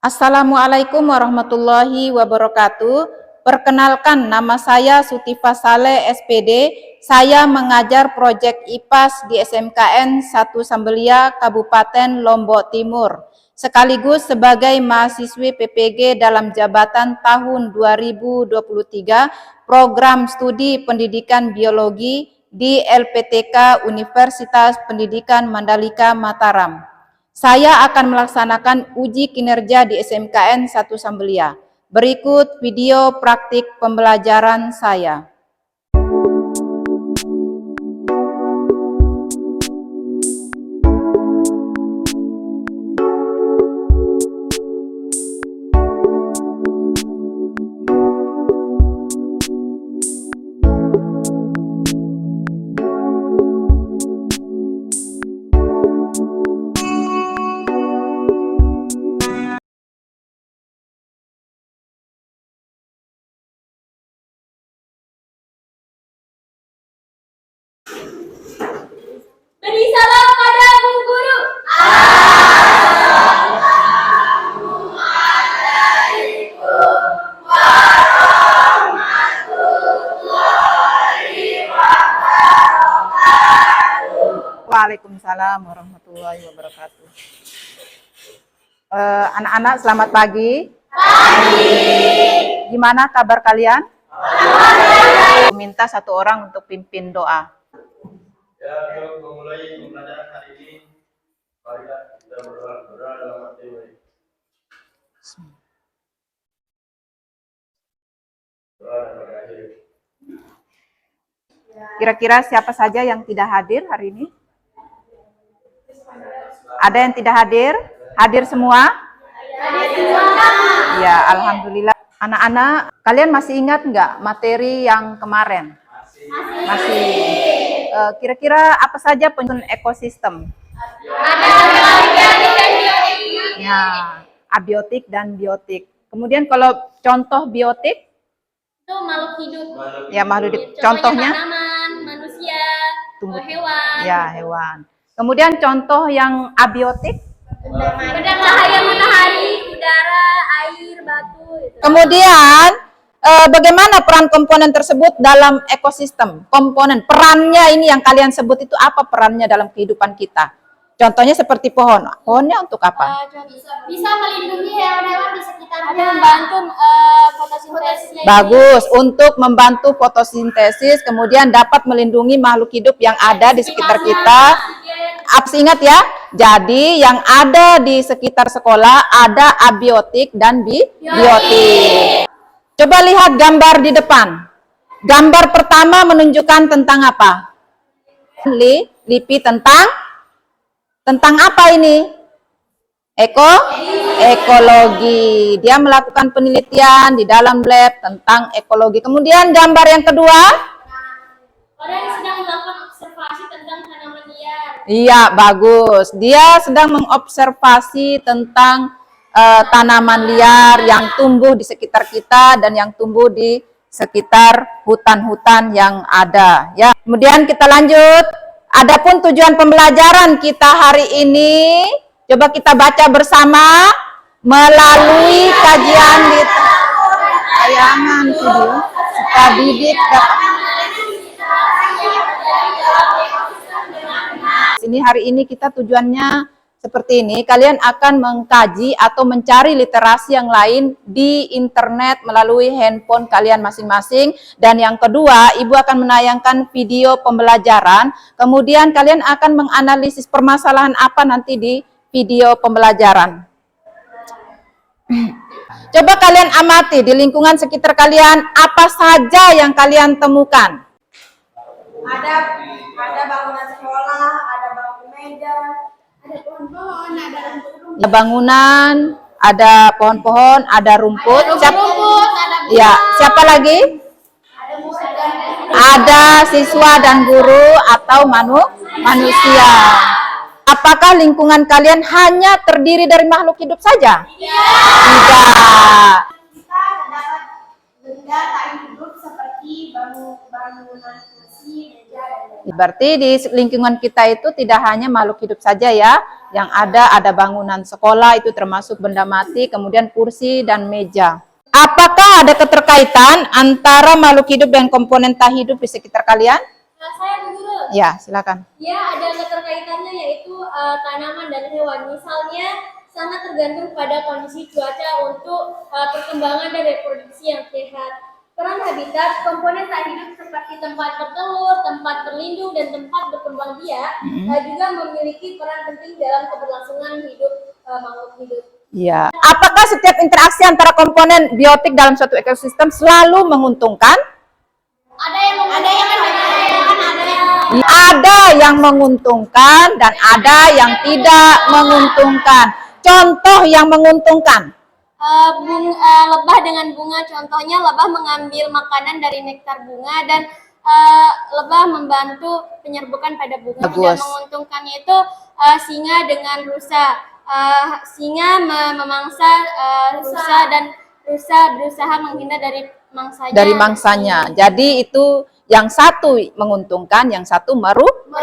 Assalamualaikum warahmatullahi wabarakatuh. Perkenalkan, nama saya Sutifah Saleh, SPD. Saya mengajar proyek IPAS di SMKN 1 Sambelia, Kabupaten Lombok Timur, sekaligus sebagai mahasiswi PPG dalam jabatan tahun 2023 Program Studi Pendidikan Biologi di LPTK Universitas Pendidikan Mandalika Mataram. Saya akan melaksanakan uji kinerja di SMKN 1 Sambelia. Berikut video praktik pembelajaran saya. Beri salam pada Bu Guru. Assalamualaikum warahmatullahi wabarakatuh. Waalaikumsalam warahmatullahi wabarakatuh. Anak-anak, selamat pagi. Pagi. Gimana kabar kalian? Minta satu orang untuk pimpin doa. Ya, untuk memulai pembelajaran hari ini, marilah kita berdoa dalam hati. Doa dan berakhir. Kira-kira siapa saja yang tidak hadir hari ini? Ada yang tidak hadir? Hadir semua? Ya, alhamdulillah. Anak-anak, kalian masih ingat nggak materi yang kemarin? Masih. Kira-kira apa saja penyusun ekosistem? Ya, abiotik dan biotik. Kemudian kalau contoh biotik? Itu makhluk hidup. Ya, makhluk hidup. Contohnya? Tanaman, manusia, Tumbuh. hewan. Ya, hewan. Kemudian contoh yang abiotik? Benda cahaya matahari, udara, air, batu. Gitu. Kemudian bagaimana peran komponen tersebut dalam ekosistem? Komponen, perannya ini yang kalian sebut itu apa perannya dalam kehidupan kita? Contohnya seperti pohon. Pohonnya untuk apa? Bisa melindungi hewan-hewan di sekitarnya. Membantu fotosintesis. Bagus, untuk membantu fotosintesis, kemudian dapat melindungi makhluk hidup yang ada di sekitar kita. Ingat ya, jadi yang ada di sekitar sekolah ada abiotik dan biotik. Coba lihat gambar di depan. Gambar pertama menunjukkan tentang apa? Lipi tentang apa ini? Ekologi. Dia melakukan penelitian di dalam lab tentang ekologi. Kemudian gambar yang kedua. Orang yang sedang melakukan observasi tentang tanaman liar. Iya, bagus. Dia sedang mengobservasi tentang tanaman liar yang tumbuh di sekitar kita dan yang tumbuh di sekitar hutan-hutan yang ada. Ya. Kemudian kita lanjut. Adapun tujuan pembelajaran kita hari ini, coba kita baca bersama melalui kajian di tayangan video. Kita didik Sini hari ini kita tujuannya seperti ini, kalian akan mengkaji atau mencari literasi yang lain di internet melalui handphone kalian masing-masing. Dan yang kedua, Ibu akan menayangkan video pembelajaran, kemudian kalian akan menganalisis permasalahan apa nanti di video pembelajaran. Coba kalian amati di lingkungan sekitar kalian, apa saja yang kalian temukan? Ada bangunan sekolah, ada bangku meja, ada pohon-pohon, ada rumput. Ada bangunan, ada pohon-pohon, ada rumput. Ya, siapa lagi? Ada siswa dan guru atau manusia. Apakah lingkungan kalian hanya terdiri dari makhluk hidup saja? Tidak. Kita terdapat benda tak hidup seperti bangunan kursi, meja, dan lain-lain. Berarti di lingkungan kita itu tidak hanya makhluk hidup saja ya, yang ada bangunan sekolah itu termasuk benda mati, kemudian kursi dan meja. Apakah ada keterkaitan antara makhluk hidup dan komponen tak hidup di sekitar kalian? Nah, saya Bu Guru. Ya, silakan. Ya, ada keterkaitannya yaitu tanaman dan hewan. Misalnya sangat tergantung pada kondisi cuaca untuk perkembangan dan reproduksi yang sehat. Peran habitat, komponen tak hidup seperti tempat bertelur, tempat berlindung, dan tempat berkembang biak juga memiliki peran penting dalam keberlangsungan hidup makhluk hidup. Ya. Apakah setiap interaksi antara komponen biotik dalam suatu ekosistem selalu menguntungkan? Ada yang Ada yang menguntungkan dan ada yang tidak menguntungkan. Contoh yang menguntungkan. Lebah dengan bunga, contohnya lebah mengambil makanan dari nektar bunga dan lebah membantu penyerbukan pada bunga. Bagus. Tidak menguntungkannya itu singa dengan rusa. Singa memangsa rusa dan rusa berusaha menghindar dari mangsanya. Jadi itu yang satu menguntungkan, yang satu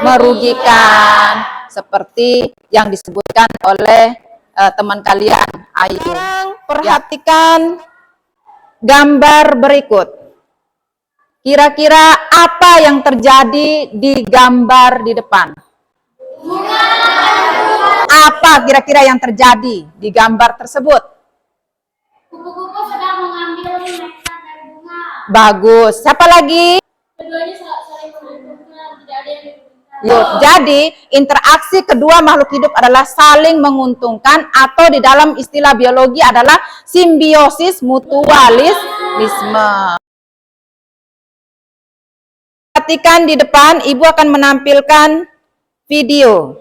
merugikan. Seperti yang disebutkan oleh teman kalian, Ayu. Perhatikan gambar berikut. Kira-kira apa yang terjadi di gambar di depan? Apa kira-kira yang terjadi di gambar tersebut? Kupu-kupu sedang mengambil nektar dari bunga. Bagus. Siapa lagi? Keduanya saling menguntungkan, tidak ada yang dirugikan. Jadi, interaksi kedua makhluk hidup adalah saling menguntungkan atau di dalam istilah biologi adalah simbiosis mutualisme. Perhatikan di depan, Ibu akan menampilkan video.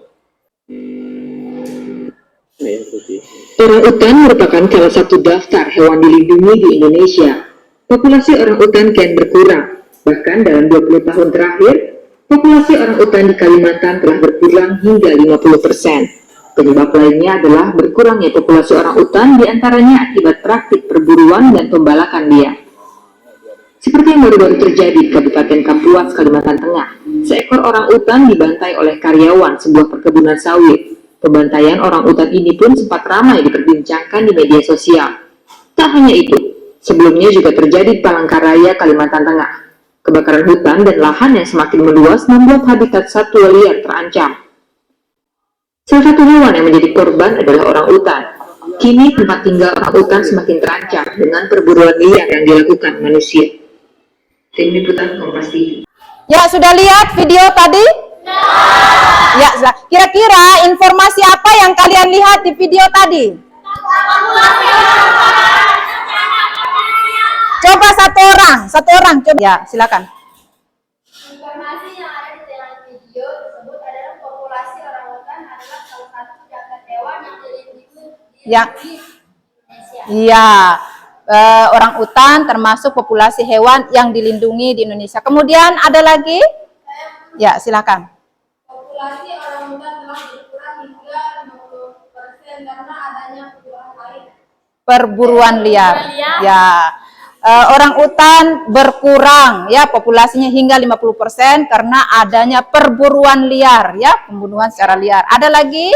Orangutan merupakan salah satu daftar hewan dilindungi di Indonesia. Populasi orangutan kian berkurang. Bahkan dalam 20 tahun terakhir, populasi orangutan di Kalimantan telah berkurang hingga 50%. Penyebab lainnya adalah berkurangnya populasi orangutan diantaranya akibat praktik perburuan dan pembalakan liar. Seperti yang baru-baru terjadi di Kabupaten Kapuas, Kalimantan Tengah, seekor orangutan dibantai oleh karyawan sebuah perkebunan sawit. Pembantaian orangutan ini pun sempat ramai diperbincangkan di media sosial. Tak hanya itu, sebelumnya juga terjadi di Palangkaraya, Kalimantan Tengah. Kebakaran hutan dan lahan yang semakin meluas membuat habitat satwa liar terancam. Salah satu hewan yang menjadi korban adalah orangutan. Kini tempat tinggal orangutan semakin terancam dengan perburuan liar yang dilakukan manusia. Tim Liputan Kompas TV. Ya, sudah lihat video tadi? Ya, kira-kira informasi apa yang kalian lihat di video tadi? Coba satu orang coba. Ya, silakan. Informasi yang ada di dalam video tersebut adalah populasi orangutan adalah salah satu jagat hewan yang dilindungi di Indonesia. Iya, orangutan termasuk populasi hewan yang dilindungi di Indonesia. Kemudian ada lagi? Ya, silakan. Populasi orangutan telah berkurang hingga 50% karena adanya Perburuan liar. Ya. Orangutan berkurang ya populasinya hingga 50% karena adanya perburuan liar ya, pembunuhan secara liar. Ada lagi?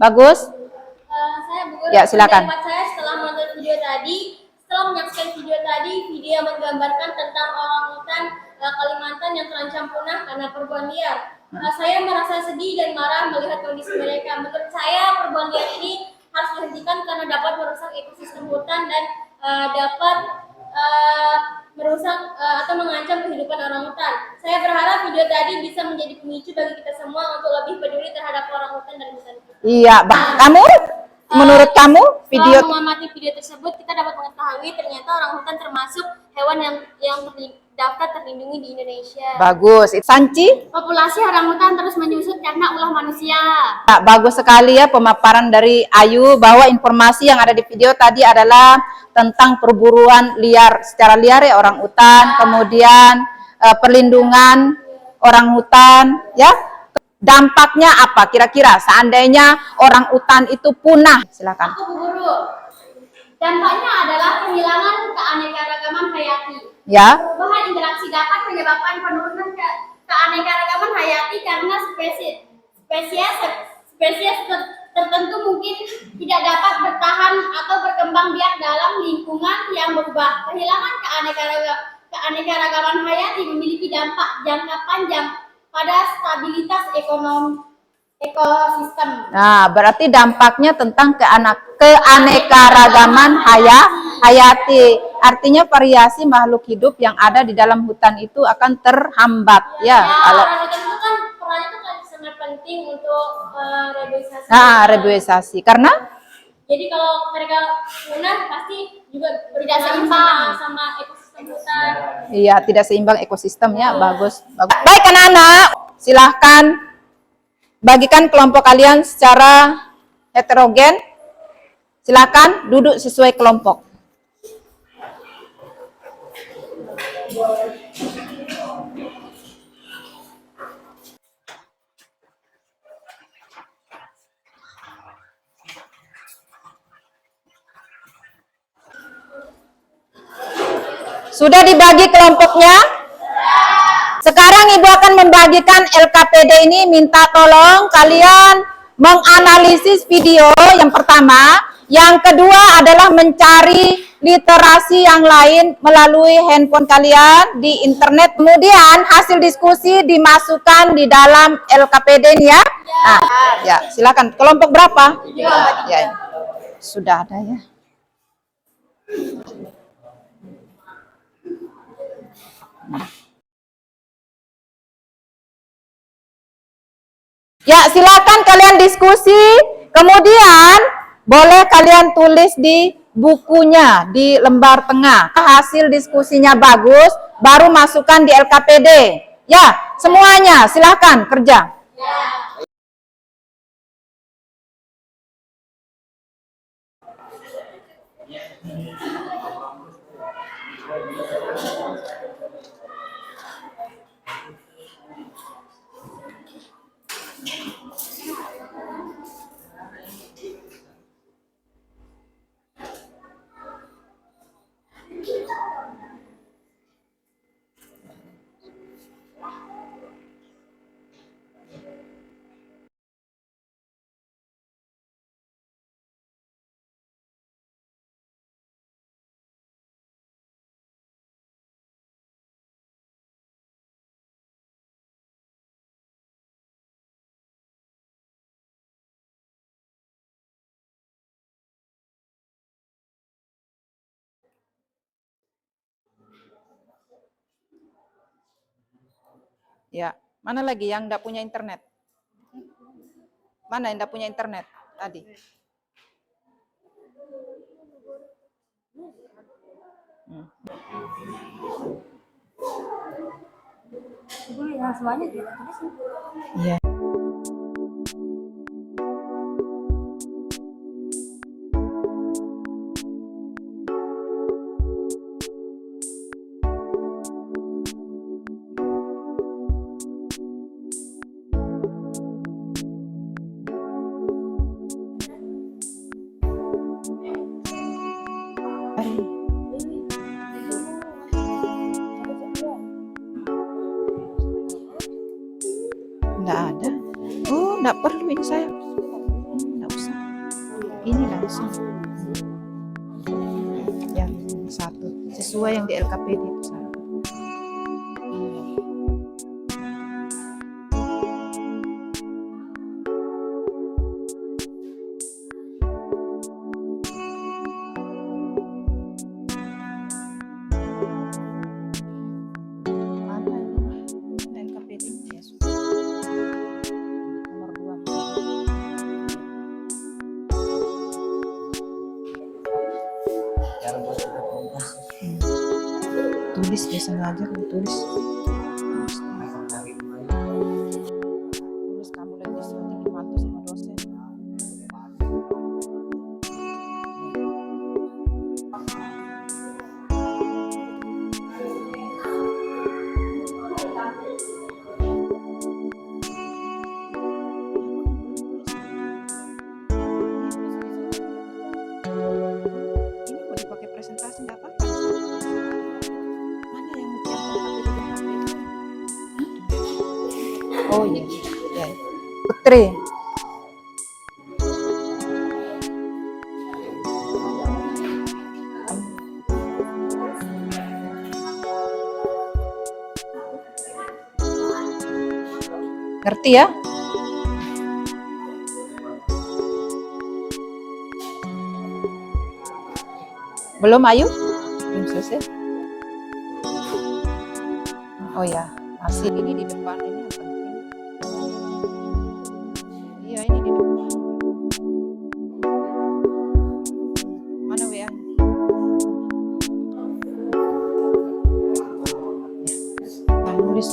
Bagus. Saya Ya, silakan. pendapat saya setelah menonton video tadi, setelah menyaksikan video tadi, video yang menggambarkan tentang orangutan Kalimantan yang terancam punah karena perburuan liar. Saya merasa sedih dan marah melihat kondisi mereka. Menurut saya perburuan liar ini harus dihentikan karena dapat merusak ekosistem hutan dan dapat merusak atau mengancam kehidupan orangutan. Saya berharap video tadi bisa menjadi pemicu bagi kita semua untuk lebih peduli terhadap orangutan dan hutan kita. Iya, Bang. Kamu? Menurut kamu video Setelah mengamati video tersebut, kita dapat mengetahui ternyata orangutan termasuk hewan yang daftar terlindungi di Indonesia. bagus. Sanci? Populasi orangutan terus menyusut karena ulah manusia. Nah, bagus sekali ya pemaparan dari Ayu bahwa informasi yang ada di video tadi adalah tentang perburuan liar secara liar ya orangutan, kemudian perlindungan orangutan ya. Dampaknya apa kira-kira seandainya orangutan itu punah? Silakan. Aku Bu Guru. Dampaknya adalah kehilangan keanekaragaman hayati. Ya. Perubahan interaksi dapat menyebabkan penurunan keanekaragaman tertentu mungkin tidak dapat bertahan atau berkembang biak dalam lingkungan yang berubah. Kehilangan keanekaragaman hayati memiliki dampak jangka panjang pada stabilitas ekosistem. Nah, berarti dampaknya tentang keanekaragaman hayati. Artinya variasi makhluk hidup yang ada di dalam hutan itu akan terhambat ya. Kalau Orang hutan itu kan perannya itu kan sangat penting untuk reboisasi. reboisasi. Karena Jadi kalau mereka punah pasti juga Tidak seimbang. sama ekosistem hutan. iya tidak seimbang ekosistemnya. Bagus. Baik anak-anak, silahkan bagikan kelompok kalian secara heterogen. Silahkan duduk sesuai kelompok. Sudah dibagi kelompoknya? Sekarang Ibu akan membagikan LKPD ini, minta tolong kalian menganalisis video yang pertama. Yang kedua adalah mencari literasi yang lain melalui handphone kalian di internet. Kemudian hasil diskusi dimasukkan di dalam LKPD ini ya. Nah, ya, silakan. Kelompok berapa? Ya, sudah ada ya. Ya, silakan kalian diskusi. Kemudian boleh kalian tulis di bukunya di lembar tengah. Hasil diskusinya bagus, baru masukkan di LKPD. Ya, semuanya silakan kerja. Ya, mana lagi yang enggak punya internet? Mana yang enggak punya internet tadi? Iya. Enggak ada. Oh, enggak perlu ini saya. Enggak usah. Ini langsung. Yang satu. Sesuai yang di LKPD itu saya. Mana LKPD ya sudah. Nomor 2. Tulis dia sengaja kamu tulis. Tulis kamu lagi seperti dibantu sama dosen. Ini mau dipakai presentasi nggak apa-apa. Mana yang LKPD di HP? Oh iya. Ya. Fitri. Ngerti ya? Belum, Ayu? Belum selesai? Oh ya, masih ini di depan, ini yang penting. Iya, ini di depan. Mana WA? Nah, nulis.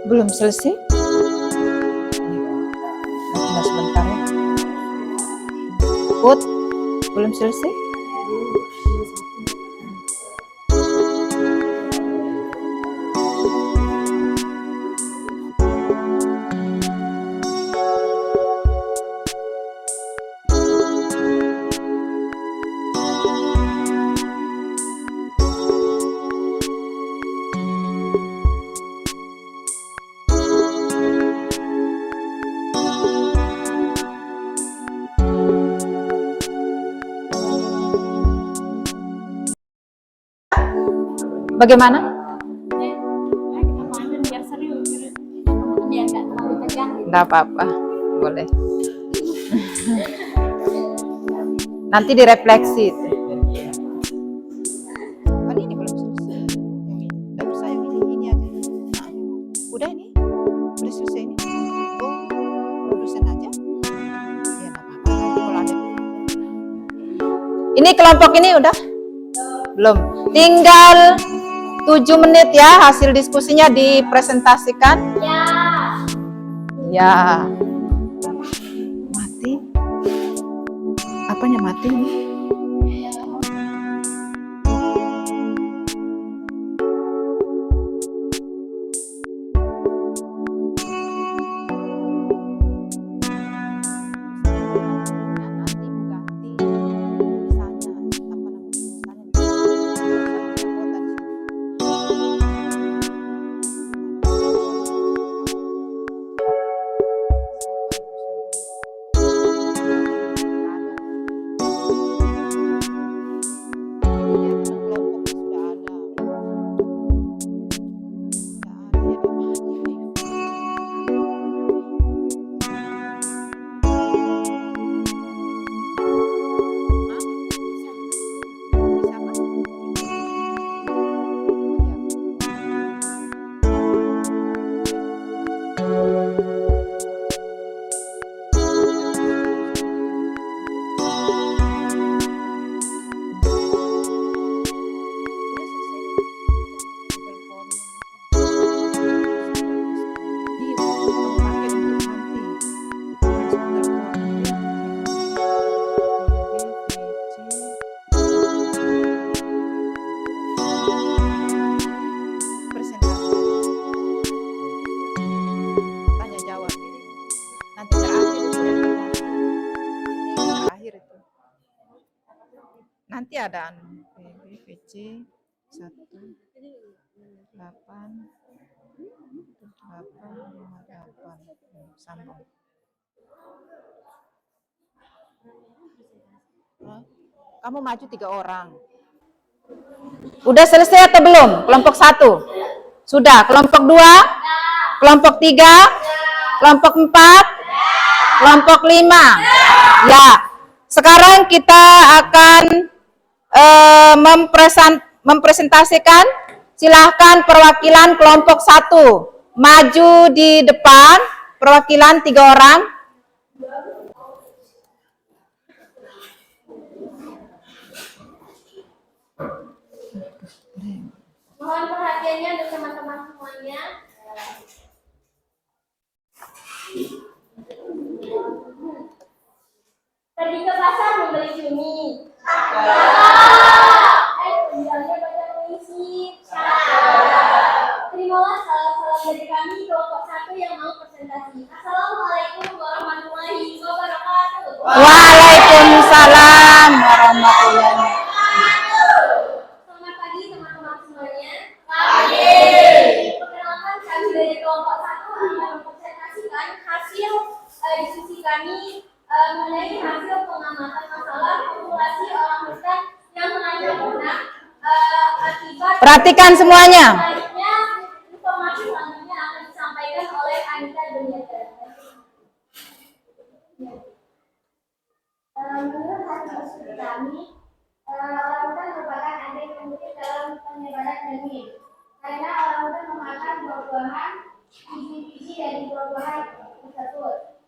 Belum selesai? Tinggal sebentar ya. Put, belum selesai? Bagaimana? Biar serius, biar nggak terlalu tegang. Nggak apa-apa, boleh. Nanti direfleksi. Kan ini belum selesai. Yang ini, nggak usah yang ini aja. Nah, udah ini, udah selesai ini. Oh, produsen aja. Ya nggak apa-apa. Nanti kalau ada. Ini kelompok ini udah? Belum. Tinggal 7 menit ya, hasil diskusinya dipresentasikan. Ya. Ya. Mati. Apanya mati nih? ada PB, VC 1 8 858 sambung. Kamu maju 3 orang. Udah selesai atau belum? Kelompok 1. Sudah. Kelompok 2? Kelompok 3? Kelompok 4? Kelompok 5? Ya. Sekarang kita akan mempresentasikan. Silahkan perwakilan kelompok 1 maju di depan, perwakilan 3 orang. Mohon perhatiannya untuk teman-teman semuanya. Pergi ke pasar membeli cumi. Bilangnya baca puisi. Terimalah salam-salam dari kami kelompok 1 yang mau presentasi. Assalamualaikum warahmatullahi wabarakatuh. Waalaikumsalam warahmatullahi wabarakatuh. Selamat pagi teman-teman semuanya. Perkenalkan kami dari kelompok 1 akan mempresentasikan hasil diskusi kami mengenai hasil pengamatan masalah populasi orang hutan yang terancam punah akibat. Perhatikan semuanya. Selanjutnya, informasi selanjutnya akan disampaikan oleh Anita Duniaga. Menurut hasil studi kami, orangutan merupakan agen penting dalam penyebaran benih. Karena orangutan memakan buah-buahan, biji-biji dari buah-buahan tersebut.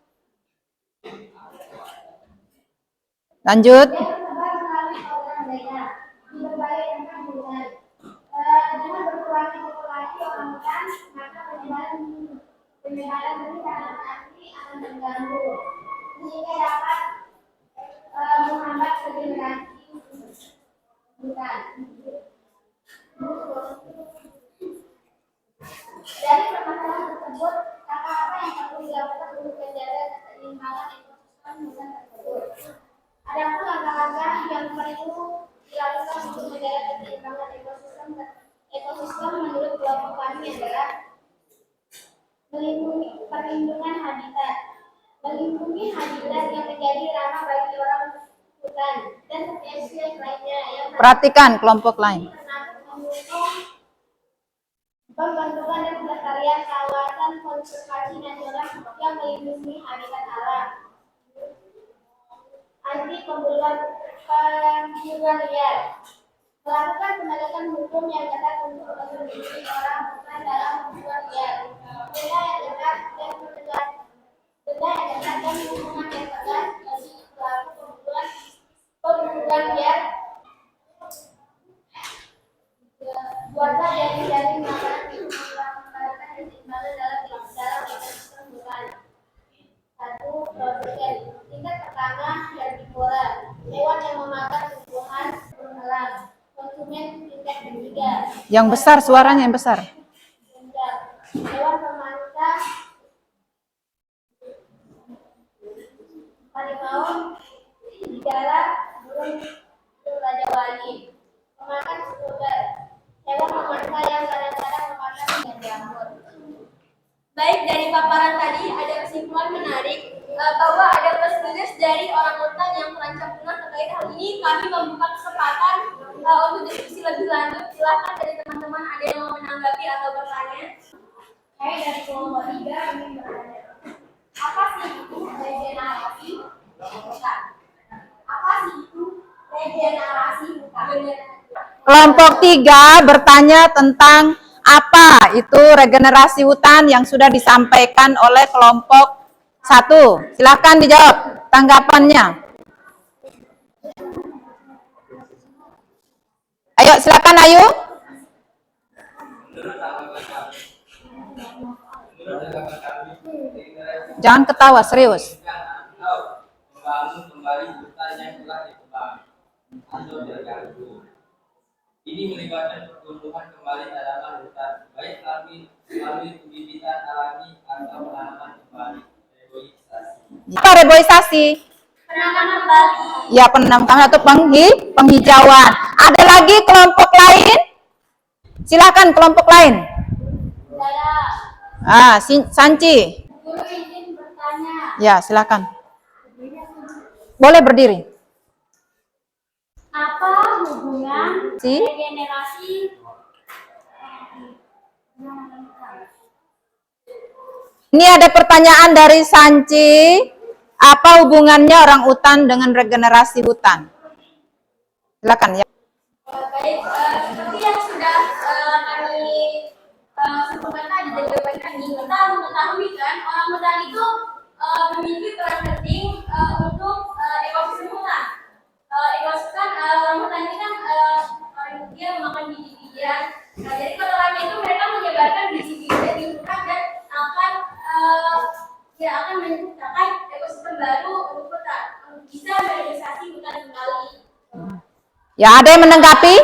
Lanjut. Yang tersebar melalui organ mereka di berbagai tempat di hutan. Dengan berkurangnya populasi orangutan, maka penyebaran benih tanaman asli akan terganggu, sehingga dapat menghambat regenerasi hutan. Dari permasalahan tersebut, apa yang perlu dilakukan untuk menjaga keseimbangan ekosistem hutan tersebut? Adapun langkah-langkah yang perlu dilakukan untuk menjaga keseimbangan ekosistem menurut kelompok kami adalah perlindungan habitat, melindungi habitat yang menjadi ramah bagi orang hutan dan spesies lainnya yang Perhatikan kelompok lain. pembentukan dan pelestarian kawasan konservasi nasional yang melindungi habitat alam. Anti pembunuhan liar. Melakukan penegakan hukum yang ketat untuk melindungi orang hutan dalam pembunuhan liar. Denda yang ketat dan hukuman yang tegas bagi pelaku pembunuhan liar. Warga dari makanan untuk mengembangkan keseimbangan dalam ekosistem hutan. 1. Produsen. Tingkat pertama dari pola hewan yang memakan tumbuhan berhalang. Konsumen tingkat ketiga. Yang besar suaranya yang besar. Hewan pemangsa harimau, serigala, burung raja wali. Pemakan sekunder. Hewan pemangsa yang kadang-kadang memakan ikan jamur. Baik, dari paparan tadi ada kesimpulan menarik bahwa ada plus minus dari orangutan yang terancam punah. Terkait hal ini kami membuka kesempatan untuk diskusi lebih lanjut. Silakan dari teman-teman ada yang mau menanggapi atau bertanya. Saya dari kelompok 3 ingin bertanya. Apa sih itu regenerasi hutan? Apa sih itu regenerasi hutan? Kelompok 3 bertanya tentang apa itu regenerasi hutan yang sudah disampaikan oleh kelompok 1. Silakan dijawab tanggapannya. Ayo silakan Ayu. Jangan ketawa, serius. Membangun kembali hutan yang telah ditebang atau terganggu. Ini melibatkan pertumbuhan kembali tanaman hutan, baik melalui pembibitan alami atau penanaman kembali. Reboisasi. Apa reboisasi? Penanaman kembali. Ya, penanaman kembali atau penghijauan. Ada lagi kelompok lain? Silakan kelompok lain. Sanci. Guru izin bertanya. Ya, silakan. Boleh berdiri. Apa hubungan Si? regenerasi Ini ada pertanyaan dari Sanci. Apa hubungannya orang hutan dengan regenerasi hutan? Silakan ya. Baik, seperti yang sudah kami sebutkan tadi dan jawaban kami, kita mengetahui kan orang hutan itu memiliki peran penting untuk ekosistem hutan. Ekosistem orang hutan ini kan dia memakan biji-bijian. Nah, jadi kotorannya itu mereka menyebarkan biji-bijian di hutan dan akan menciptakan ekosistem baru untuk hutan, bisa meregenerasi hutan kembali. Ya, ada yang menanggapi?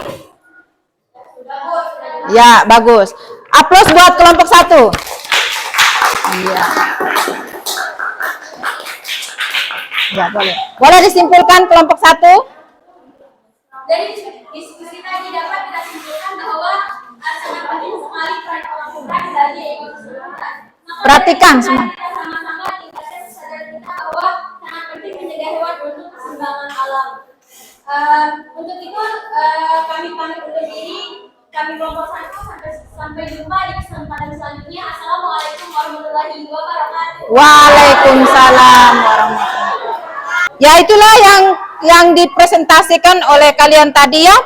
Ya, bagus. Aplaus buat kelompok 1. Iya. Ya, boleh. Boleh disimpulkan kelompok 1? Dari diskusi tadi dapat kita simpulkan bahwa sangat penting sekali peran orang hutan bagi ekosistem hutan. Maka Perhatikan dari semua. kita sama-sama tingkatkan kesadaran kita bahwa sangat penting menjaga hewan untuk keseimbangan alam. Untuk itu kami pamit undur diri. Kami kelompok 1 sampai jumpa di kesempatan selanjutnya. Assalamualaikum warahmatullahi wabarakatuh. Waalaikumsalam warahmatullahi wabarakatuh. Ya, itulah yang dipresentasikan oleh kalian tadi ya.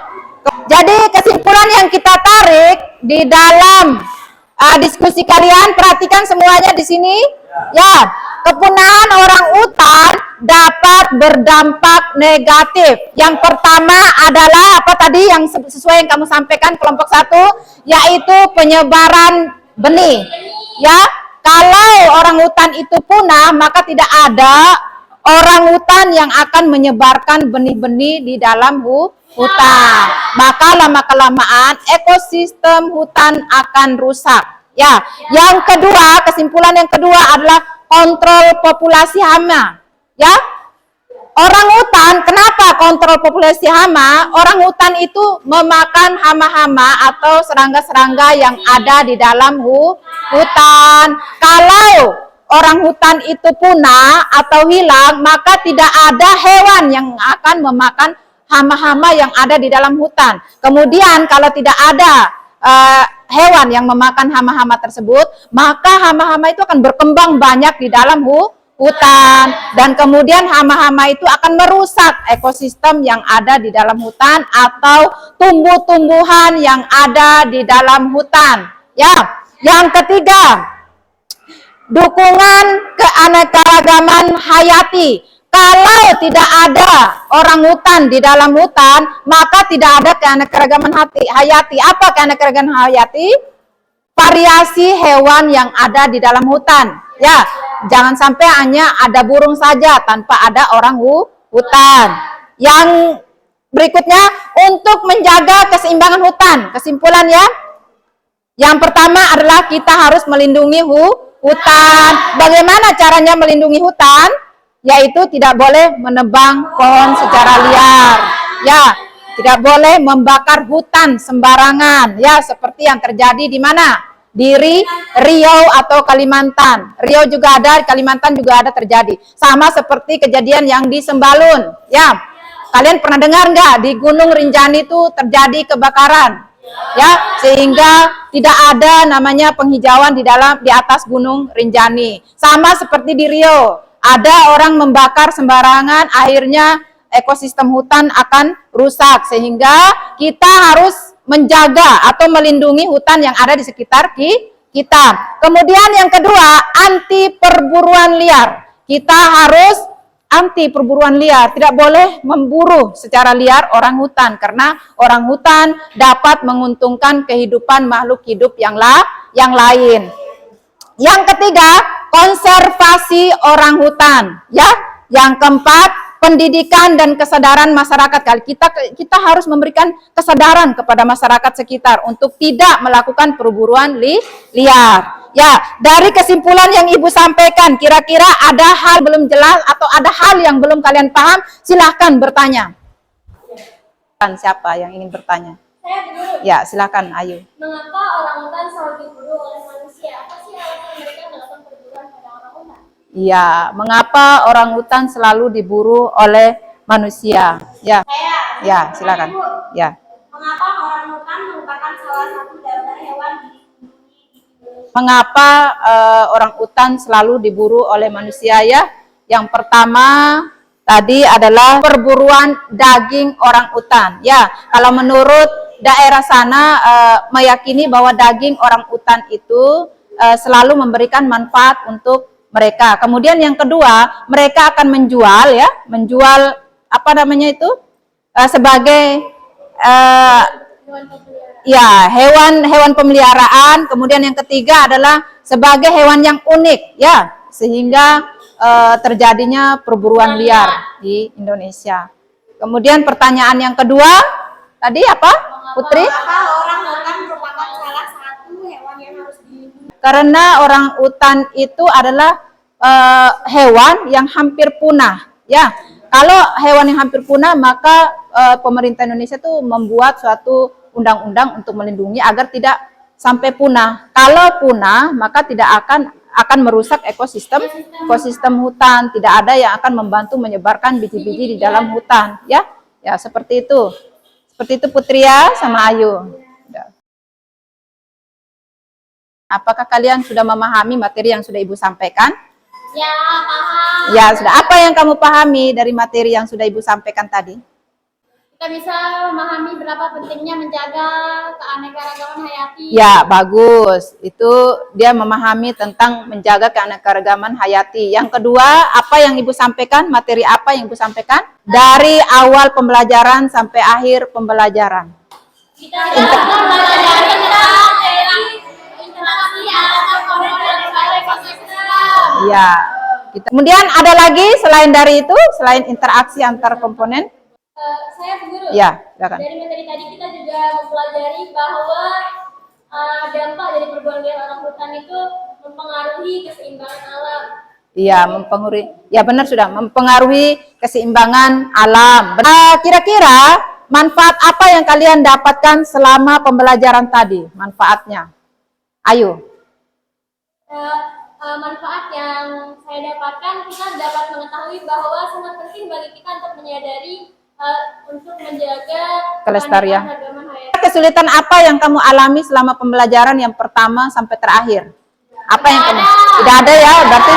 Jadi kesimpulan yang kita tarik di dalam diskusi kalian, perhatikan semuanya di sini. Ya, kepunahan orang hutan dapat berdampak negatif. Yang pertama adalah apa tadi yang sesuai yang kamu sampaikan kelompok 1, yaitu penyebaran benih. Ya, kalau orang hutan itu punah, maka tidak ada orang hutan yang akan menyebarkan benih-benih di dalam hutan. Maka lama-kelamaan ekosistem hutan akan rusak. Ya, yang kedua, kesimpulan yang kedua adalah kontrol populasi hama. Ya, orang hutan, kenapa kontrol populasi hama? Orang hutan itu memakan hama-hama atau serangga-serangga yang ada di dalam hutan. Kalau orang hutan itu punah atau hilang, maka tidak ada hewan yang akan memakan hama-hama yang ada di dalam hutan. Kemudian kalau tidak ada hewan yang memakan hama-hama tersebut, maka hama-hama itu akan berkembang banyak di dalam hutan, dan kemudian hama-hama itu akan merusak ekosistem yang ada di dalam hutan atau tumbuh-tumbuhan yang ada di dalam hutan. Ya, yang ketiga, dukungan keanekaragaman hayati. Kalau tidak ada orang hutan di dalam hutan, maka tidak ada keanekaragaman hayati. Apa keanekaragaman hayati? Variasi hewan yang ada di dalam hutan. Ya, jangan sampai hanya ada burung saja tanpa ada orang hutan. Yang berikutnya, untuk menjaga keseimbangan hutan. Kesimpulan ya. Yang pertama adalah kita harus melindungi hutan. Bagaimana caranya melindungi hutan? Yaitu tidak boleh menebang pohon secara liar. Ya, tidak boleh membakar hutan sembarangan. Ya, seperti yang terjadi di mana? Di Riau atau Kalimantan. Riau juga ada, Kalimantan juga ada terjadi. Sama seperti kejadian yang di Sembalun. Ya, kalian pernah dengar nggak di Gunung Rinjani itu terjadi kebakaran? Ya, sehingga tidak ada namanya penghijauan di atas Gunung Rinjani. Sama seperti di Riau, ada orang membakar sembarangan, akhirnya ekosistem hutan akan rusak, sehingga kita harus menjaga atau melindungi hutan yang ada di sekitar kita. Kemudian yang kedua, anti perburuan liar. Kita harus anti perburuan liar, tidak boleh memburu secara liar orang hutan, karena orang hutan dapat menguntungkan kehidupan makhluk hidup yang lain. Yang ketiga, konservasi orang hutan. Ya, yang keempat, pendidikan dan kesadaran masyarakat. Kita harus memberikan kesadaran kepada masyarakat sekitar untuk tidak melakukan perburuan liar. Ya, dari kesimpulan yang Ibu sampaikan, kira-kira ada hal belum jelas atau ada hal yang belum kalian paham, silahkan bertanya. Siapa yang ingin bertanya? Saya dulu. Ya, silakan, Ayu. Mengapa orangutan selalu diburu oleh manusia? Apa sih alasan mereka melakukan perburuan pada orangutan? Ya, mengapa orangutan selalu diburu oleh manusia? Ya, ya, silakan. Ya. Mengapa orangutan merupakan salah satu daftar hewan dilindungi di Indonesia? Mengapa orang utan selalu diburu oleh manusia ya? Yang pertama tadi adalah perburuan daging orang utan. Ya, kalau menurut daerah sana meyakini bahwa daging orang utan itu selalu memberikan manfaat untuk mereka. Kemudian yang kedua, mereka akan menjual apa namanya itu sebagai ya, hewan pemeliharaan. Kemudian yang ketiga adalah sebagai hewan yang unik, ya, sehingga terjadinya perburuan liar di Indonesia. Kemudian pertanyaan yang kedua tadi apa, Putri? Mengapa orangutan merupakan salah satu hewan yang harus dilindungi? Karena orang utan itu adalah hewan yang hampir punah, ya. Kalau hewan yang hampir punah, maka pemerintah Indonesia tuh membuat suatu undang-undang untuk melindungi agar tidak sampai punah. Kalau punah, maka tidak akan merusak ekosistem hutan. Tidak ada yang akan membantu menyebarkan biji-biji di dalam hutan, ya. Ya, seperti itu. Seperti itu Putri ya, sama Ayu. Apakah kalian sudah memahami materi yang sudah Ibu sampaikan? Ya, paham. Ya, sudah. Apa yang kamu pahami dari materi yang sudah Ibu sampaikan tadi? Kita bisa memahami berapa pentingnya menjaga keanekaragaman hayati. Ya, bagus. Itu dia memahami tentang menjaga keanekaragaman hayati. Yang kedua, apa yang Ibu sampaikan? Materi apa yang Ibu sampaikan? Dari awal pembelajaran sampai akhir pembelajaran. Kita belajar tentang interaksi antar komponen ekosistem. Ya. Kemudian ada lagi selain dari itu, selain interaksi antar komponen? Saya guru. Ya, silakan. Dari materi tadi kita juga mempelajari bahwa dampak dari perburuan liar orangutan itu mempengaruhi keseimbangan alam. Iya, mempengaruhi. Ya benar sudah, mempengaruhi keseimbangan alam. Kira-kira manfaat apa yang kalian dapatkan selama pembelajaran tadi? Manfaatnya. Ayo. Manfaat yang saya dapatkan, kita dapat mengetahui bahwa sangat penting bagi kita untuk menyadari untuk menjaga Kelestarian. keanekaragaman hayati. Kesulitan apa yang kamu alami selama pembelajaran yang pertama sampai terakhir? Apa yang kamu? Tidak ada ya, berarti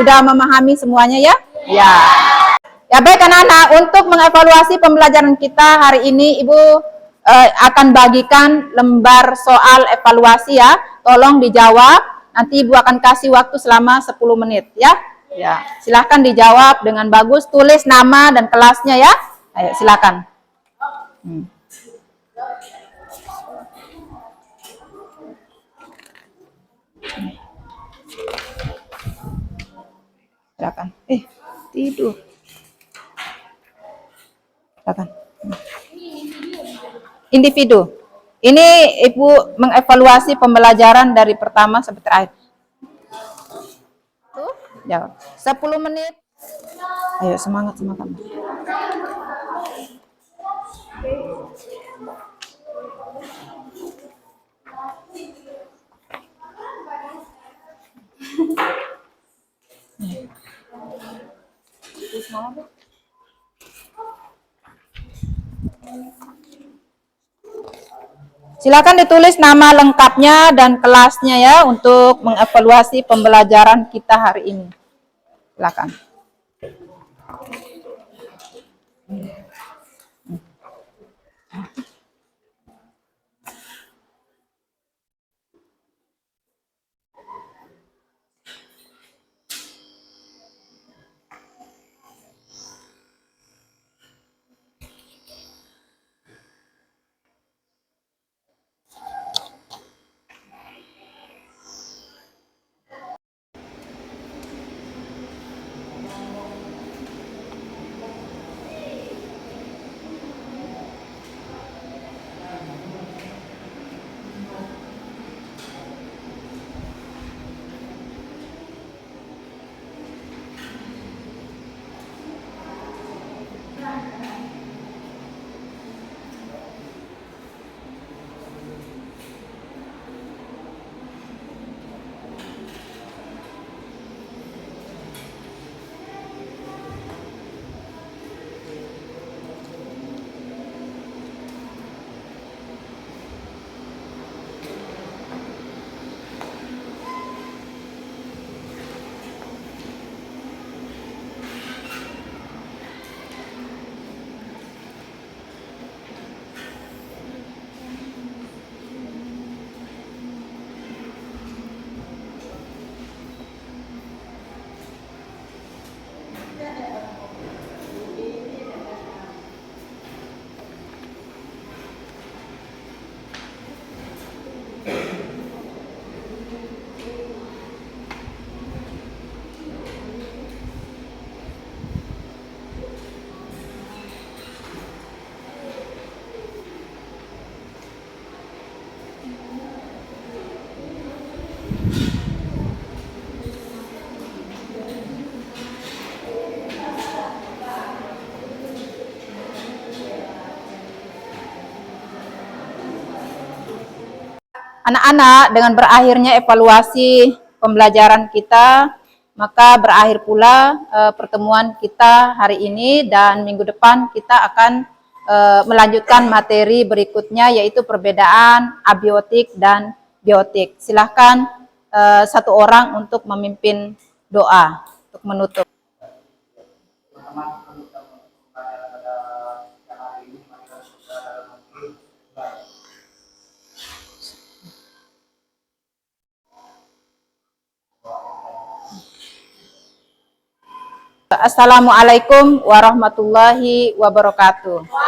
sudah memahami semuanya ya? Ya. Ya baik anak-anak, untuk mengevaluasi pembelajaran kita hari ini Ibu akan bagikan lembar soal evaluasi ya. Tolong dijawab. Nanti Ibu akan kasih waktu selama 10 menit ya. Ya, silahkan dijawab dengan bagus, tulis nama dan kelasnya ya. Ayo, silakan. Silakan. Tidur. Silakan. Individu. Ini Ibu mengevaluasi pembelajaran dari pertama sampai terakhir. Jawab. 10 menit. Ayo semangat. Silakan ditulis nama lengkapnya dan kelasnya ya untuk mengevaluasi pembelajaran kita hari ini. Silakan. Anak-anak, dengan berakhirnya evaluasi pembelajaran kita, maka berakhir pula pertemuan kita hari ini, dan minggu depan kita akan melanjutkan materi berikutnya, yaitu perbedaan abiotik dan biotik. Silahkan satu orang untuk memimpin doa untuk menutup. Assalamualaikum warahmatullahi wabarakatuh.